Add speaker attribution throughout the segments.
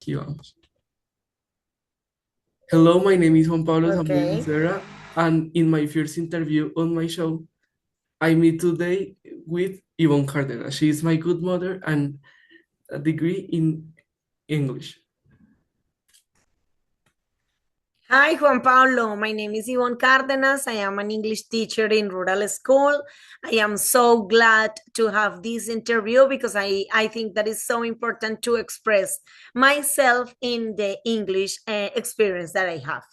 Speaker 1: Aquí vamos. Hello, my name is Juan Pablo Samuel
Speaker 2: Okay.
Speaker 1: Becerra, and in my first interview on my show, I meet today with Yvonne Cárdenas. She is my good mother and a degree in English.
Speaker 2: Hi, Juan Pablo. My name is Yvonne Cárdenas. I am an English teacher in rural school. I am so glad to have this interview because I think that is so important to express myself in the English experience that I have.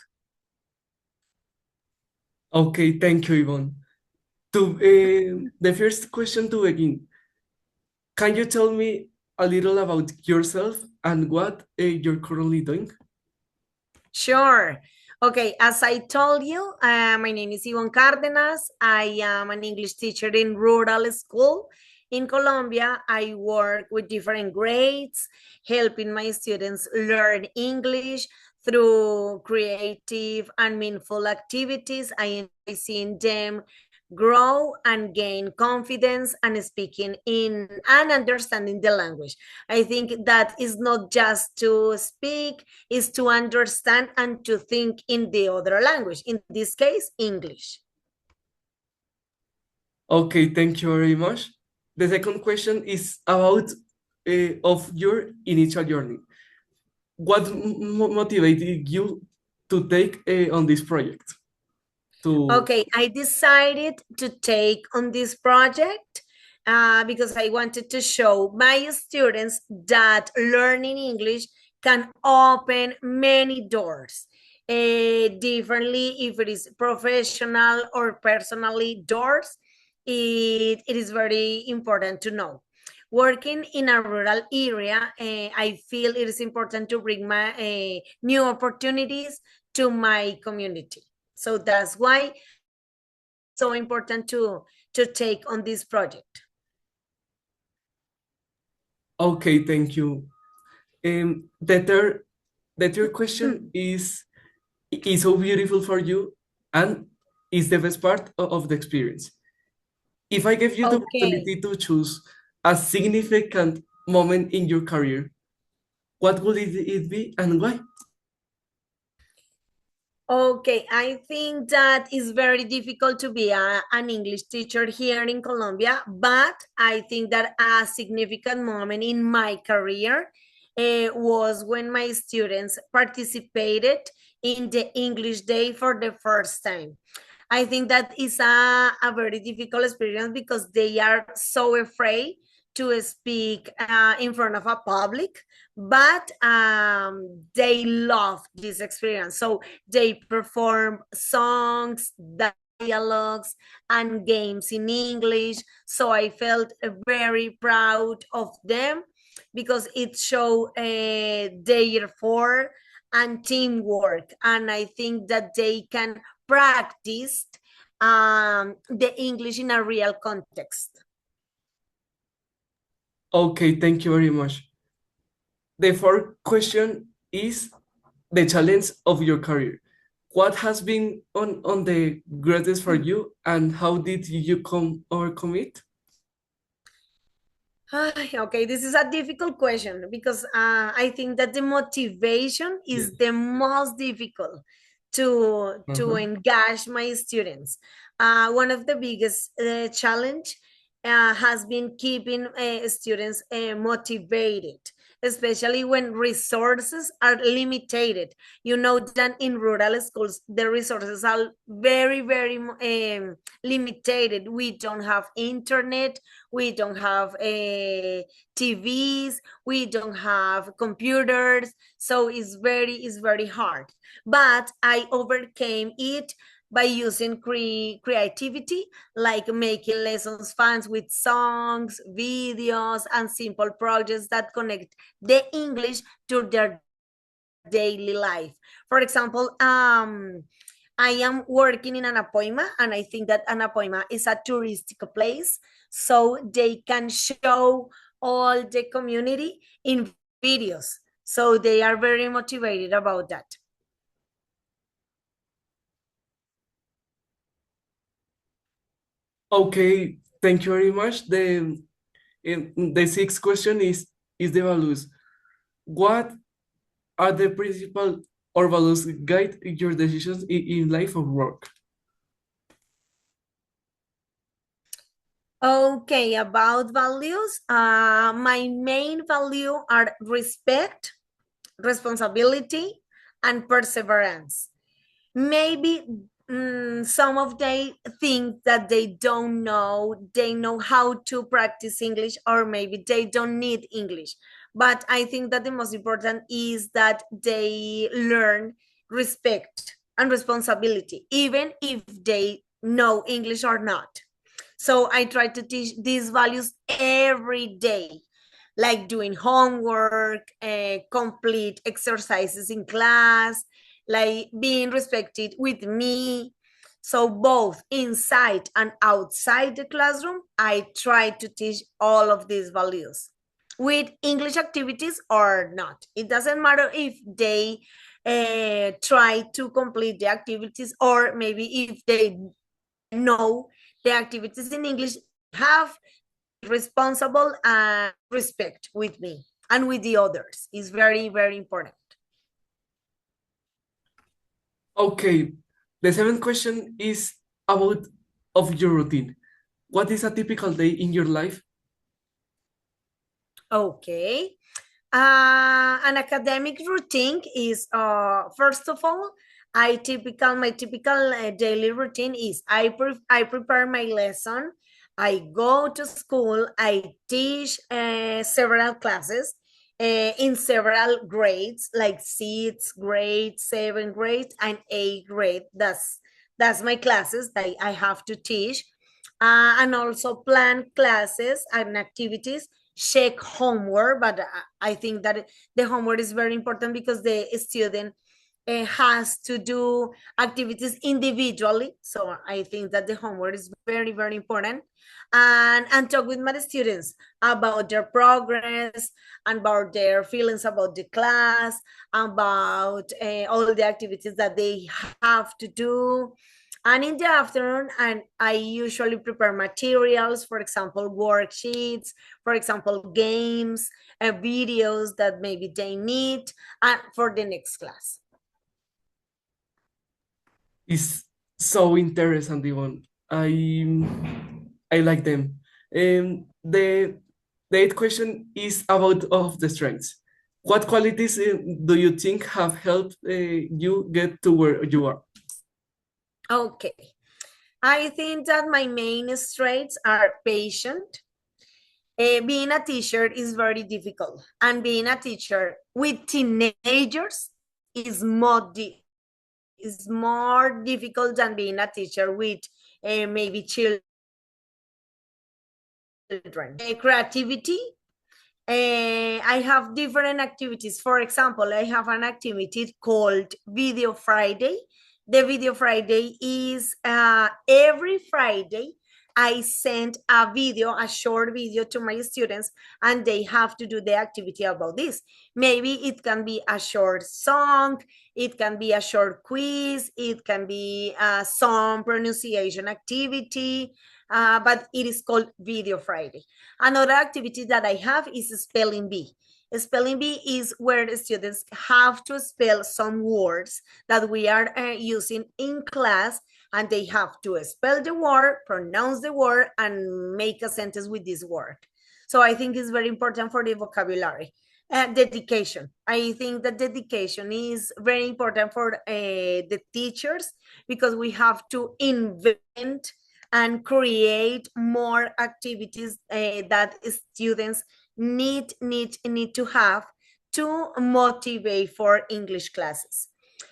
Speaker 1: Okay, thank you, Yvonne. The first question to begin, can you tell me a little about yourself and what you're currently doing?
Speaker 2: Sure. Okay, as I told you, my name is Yvonne Cárdenas. I am an English teacher in rural school. In Colombia, I work with different grades, helping my students learn English through creative and meaningful activities. I enjoy seeing them grow and gain confidence and speaking in and understanding the language. I think that is not just to speak, is to understand and to think in the other language, in this case, English.
Speaker 1: Okay, thank you very much. The second question is about of your initial journey. What motivated you to take on this project? To
Speaker 2: Okay, I decided to take on this project because I wanted to show my students that learning English can open many doors. Differently, if it is professional or personally doors, it is very important to know. Working in a rural area, I feel it is important to bring my new opportunities to my community. So that's why so important to take on this project.
Speaker 1: okay, thank you. The third question is so beautiful for you and is the best part of the experience. If I give you the
Speaker 2: Okay.
Speaker 1: opportunity to choose a significant moment in your career, what would it be and why?
Speaker 2: Okay, I think that is very difficult to be an English teacher here in Colombia, but I think that a significant moment in my career was when my students participated in the English Day for the first time. I think that is a very difficult experience because they are so afraid to speak in front of a public, but they love this experience. So they perform songs, dialogues, and games in English. So I felt very proud of them because it showed their effort and teamwork. And I think that they can practice the English in a real context.
Speaker 1: Okay, thank you very much. The fourth question is the challenge of your career. What has been on the greatest for you and how did you overcome it?
Speaker 2: Okay, this is a difficult question because I think that the motivation
Speaker 1: Yes.
Speaker 2: is the most difficult to
Speaker 1: Uh-huh.
Speaker 2: engage my students. One of the biggest challenge has been keeping students motivated, especially when resources are limited. You know that in rural schools the resources are very limited. We don't have internet, we don't have TVs, we don't have computers, so it's very hard. But I overcame it by using creativity, like making lessons fun with songs, videos, and simple projects that connect the English to their daily life. For example, I am working in an appointment, and I think that an appointment is a touristic place, so they can show all the community in videos. So they are very motivated about that.
Speaker 1: Okay, thank you very much. The sixth question is the values. What are the principal or values guide your decisions in life or work?
Speaker 2: Okay, about values, my main value are respect, responsibility, and perseverance. Maybe some of they think that they know how to practice English, or maybe they don't need English. But I think that the most important is that they learn respect and responsibility, even if they know English or not. So I try to teach these values every day, like doing homework, complete exercises in class, like being respected with me. So both inside and outside the classroom, I try to teach all of these values with English activities or not. It doesn't matter if they try to complete the activities, or maybe if they know the activities in English, they have to be responsible and respect with me and with the others. Is very, very important.
Speaker 1: Okay, the seventh question is about of your routine. What is a typical day in your life?
Speaker 2: Okay. An academic routine is, first of all, my typical daily routine is I prepare my lesson, I go to school, I teach several classes in several grades, like sixth grade, seventh grade, and eighth grade. That's my classes that I have to teach, and also plan classes and activities, check homework. But I think that the homework is very important because the student has to do activities individually. So I think that the homework is very, very important. And talk with my students about their progress, about their feelings about the class, about all the activities that they have to do. And in the afternoon, and I usually prepare materials, for example, worksheets, for example, games, videos that maybe they need for the next class.
Speaker 1: Is so interesting, Yvonne. I like them. The eighth question is about of the strengths. What qualities do you think have helped you get to where you are?
Speaker 2: Okay. I think that my main strengths are patient. Being a teacher is very difficult, and being a teacher with teenagers is more difficult than being a teacher with maybe children. Creativity. I have different activities. For example, I have an activity called Video Friday. The Video Friday is every Friday I send a short video to my students, and they have to do the activity about this. Maybe it can be a short song, it can be a short quiz, it can be some pronunciation activity, but it is called Video Friday. Another activity that I have is spelling bee. Spelling bee is where the students have to spell some words that we are using in class, and they have to spell the word, pronounce the word, and make a sentence with this word. So I think it's very important for the vocabulary. Dedication. I think that dedication is very important for the teachers, because we have to invent and create more activities that students need to have to motivate for English classes.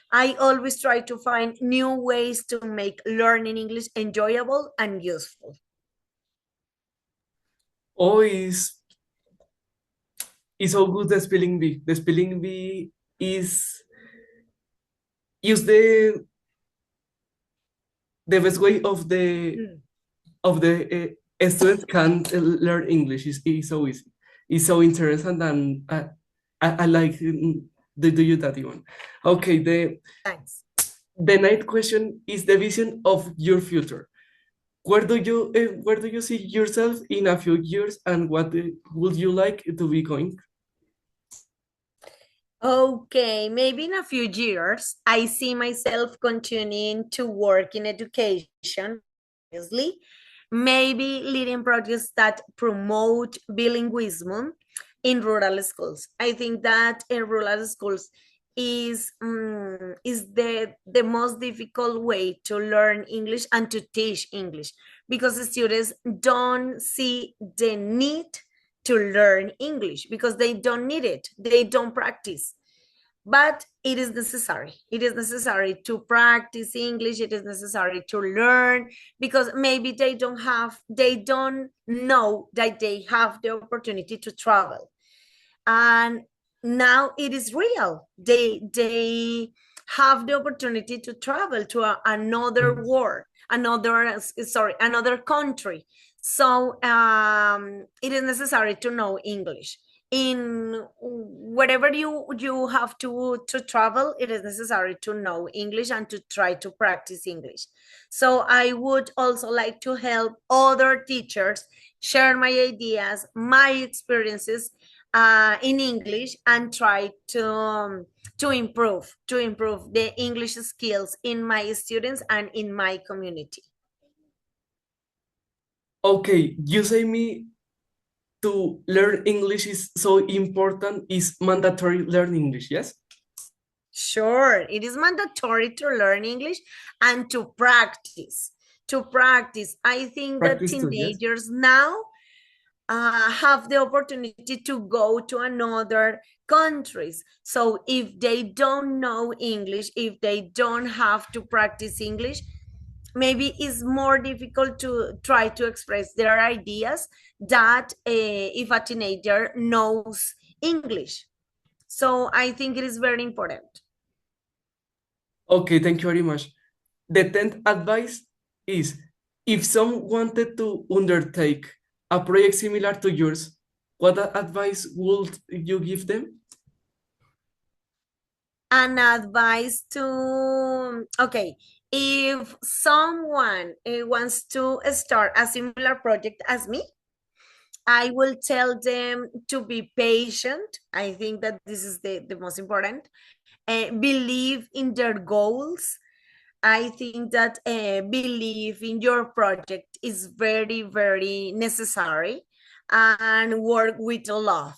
Speaker 2: I always try to find new ways to make learning English enjoyable and useful.
Speaker 1: Oh, is so good the spelling bee. The spelling bee is use the best way
Speaker 2: Mm.
Speaker 1: of the students can learn English. Is so easy. It's so interesting, and I like do you that one. Okay,
Speaker 2: Thanks.
Speaker 1: the ninth question is the vision of your future. Where do you see yourself in a few years, and what would you like to be going?
Speaker 2: Okay, maybe in a few years, I see myself continuing to work in education, obviously, maybe leading projects that promote bilingualism in rural schools. I think that in rural schools is the most difficult way to learn English and to teach English because the students don't see the need to learn English because they don't need it, they don't practice. But it is necessary. It is necessary to practice English. It is necessary to learn because maybe they don't know that they have the opportunity to travel, and now it is real. They have the opportunity to travel to another
Speaker 1: Yes.
Speaker 2: world, another country. So it is necessary to know English in whatever you have to travel. It is necessary to know English and to try to practice English. So I would also like to help other teachers share my ideas, my experiences in English, and try to improve the English skills in my students and in my community.
Speaker 1: Okay, you say me to learn English is so important, is mandatory learn English, yes?
Speaker 2: Sure, it is mandatory to learn English and to practice. To practice, I think that
Speaker 1: Practice too, yes?
Speaker 2: teenagers now have the opportunity to go to another countries. So if they don't know English, if they don't have to practice English, maybe it's more difficult to try to express their ideas that if a teenager knows English. So I think it is very important.
Speaker 1: Okay, thank you very much. The 10th advice is if someone wanted to undertake a project similar to yours, what advice would you give them?
Speaker 2: An advice to, okay, if someone wants to start a similar project as me, I will tell them to be patient. I think that this is the most important. Believe in their goals. I think that believe in your project is very, very necessary, and work with love.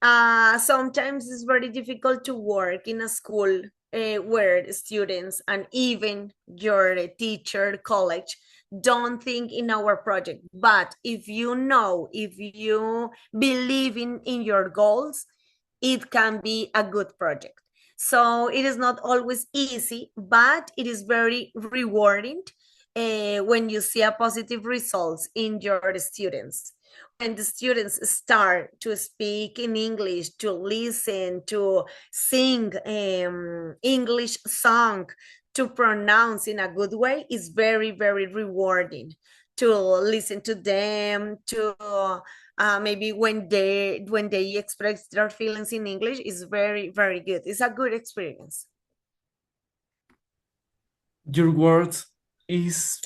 Speaker 2: Sometimes it's very difficult to work in a school where students and even your teacher, college, don't think in our project. But if you believe in your goals, it can be a good project. So it is not always easy, but it is very rewarding when you see a positive results in your students. When the students start to speak in English, to listen, to sing English song, to pronounce in a good way, is very, very rewarding to listen to them, to maybe when they express their feelings in English, is very, very good. It's a good experience.
Speaker 1: Your words is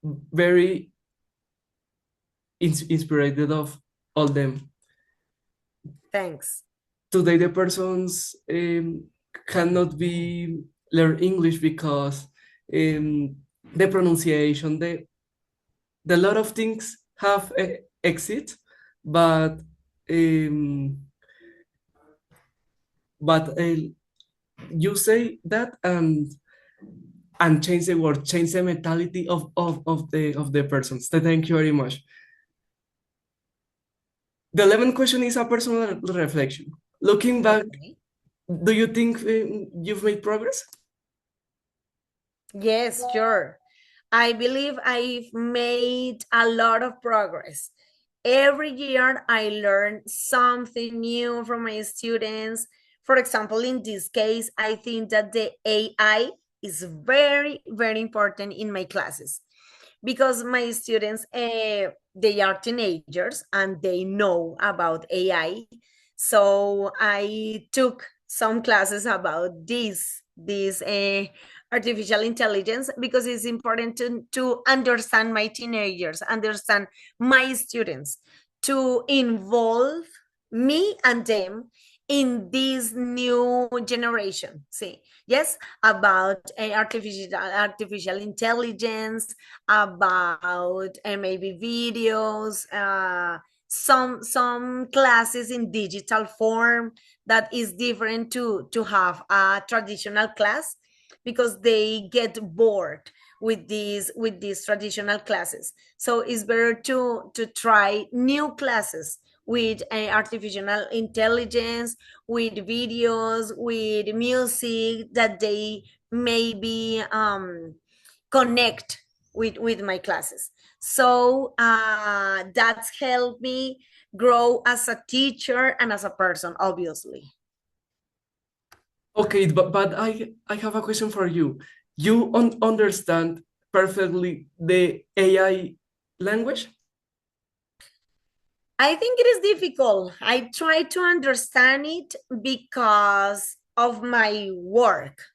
Speaker 1: very inspired of all them.
Speaker 2: Thanks.
Speaker 1: Today the persons cannot be learn English because the pronunciation, the lot of things have exit, but um, but you say that and change the word, change the mentality of the persons. So thank you very much. The 11th question is a personal reflection. Looking back,
Speaker 2: Okay.
Speaker 1: do you think you've made progress?
Speaker 2: Yes, sure. I believe I've made a lot of progress. Every year, I learn something new from my students. For example, in this case, I think that the AI is very, very important in my classes because my students, they are teenagers and they know about AI. So I took some classes about this artificial intelligence because it's important to understand my teenagers, understand my students, to involve me and them in this new generation. See, yes, about artificial intelligence, about maybe videos, some classes in digital form that is different to have a traditional class, because they get bored with these traditional classes. So it's better to try new classes with artificial intelligence, with videos, with music that they maybe connect with my classes. So that's helped me grow as a teacher and as a person, obviously.
Speaker 1: Okay, but I have a question for you. You understand perfectly the AI language?
Speaker 2: I think it is difficult. I try to understand it because of my work.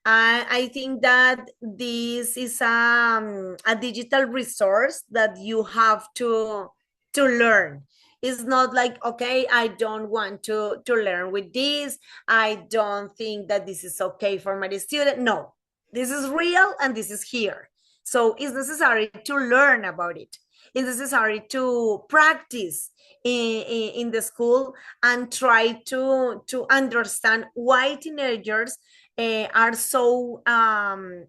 Speaker 2: I think that this is a digital resource that you have to learn. It's not like, okay, I don't want to learn with this. I don't think that this is okay for my student. No, this is real and this is here. So it's necessary to learn about it. It's necessary to practice in the school and try to understand why teenagers are so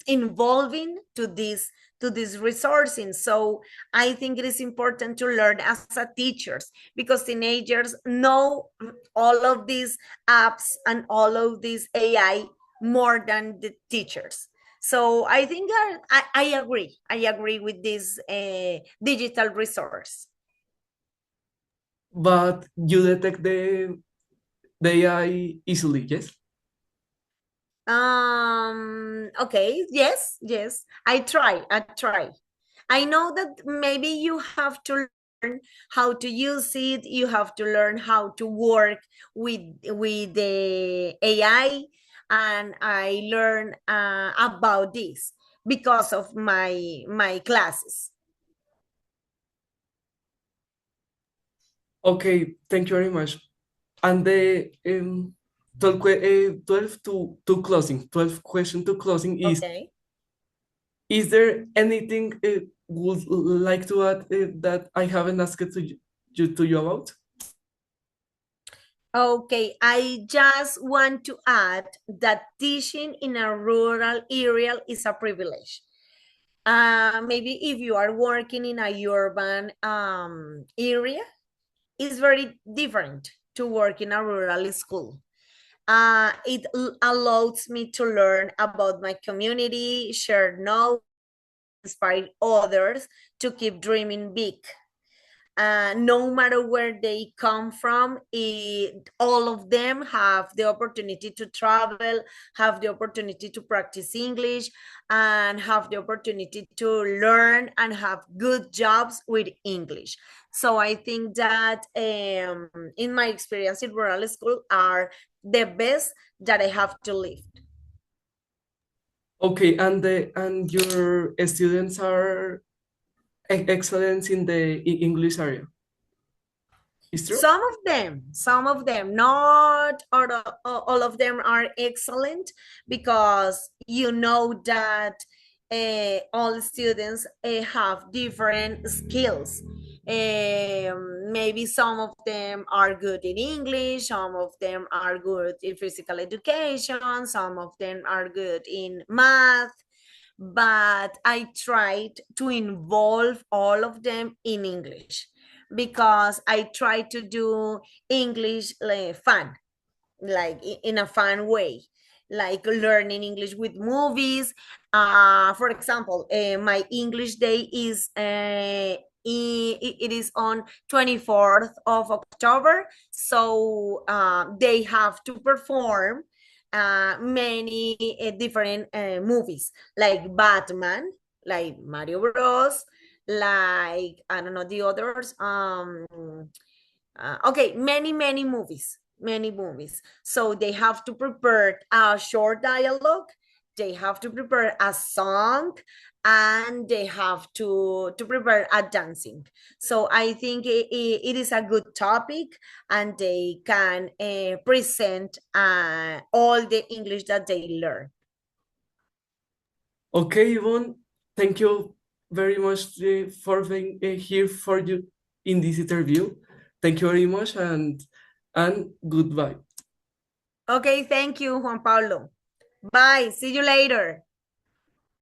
Speaker 2: involving to this resourcing. So I think it is important to learn as a teachers, because teenagers know all of these apps and all of these AI more than the teachers. So I think I agree. I agree with this digital resource.
Speaker 1: But you detect the AI easily, yes?
Speaker 2: Okay, yes, yes. I try. I know that maybe you have to learn how to use it. You have to learn how to work with the AI, and I learn about this because of my classes.
Speaker 1: Okay, thank you very much. And the 12 to closing, 12 question to closing
Speaker 2: Okay.
Speaker 1: is there anything would like to add that I haven't asked to you about?
Speaker 2: Okay, I just want to add that teaching in a rural area is a privilege. Maybe if you are working in a urban area, it's very different to work in a rural school. It allows me to learn about my community, share knowledge, inspire others to keep dreaming big. No matter where they come from, all of them have the opportunity to travel, have the opportunity to practice English, and have the opportunity to learn and have good jobs with English. So I think that in my experience in rural school are the best that I have to live.
Speaker 1: Okay, and the and your students are excellent in the English area. Is true?
Speaker 2: Some of them, not all of them are excellent, because you know that all students have different skills. Maybe some of them are good in English, some of them are good in physical education, some of them are good in math, but I tried to involve all of them in English, because I try to do English like fun, like in a fun way, like learning English with movies. For example, my English day is it is on 24th of October. So they have to perform many different movies, like Batman, like Mario Bros, like I don't know the others. Okay, many movies. So they have to prepare a short dialogue, they have to prepare a song, and they have to prepare a dancing. So I think it is a good topic, and they can present all the English that they learn.
Speaker 1: Okay, Yvonne, thank you very much for being here for you in this interview. Thank you very much, and goodbye.
Speaker 2: Okay, thank you, Juan Pablo. Bye, see you later.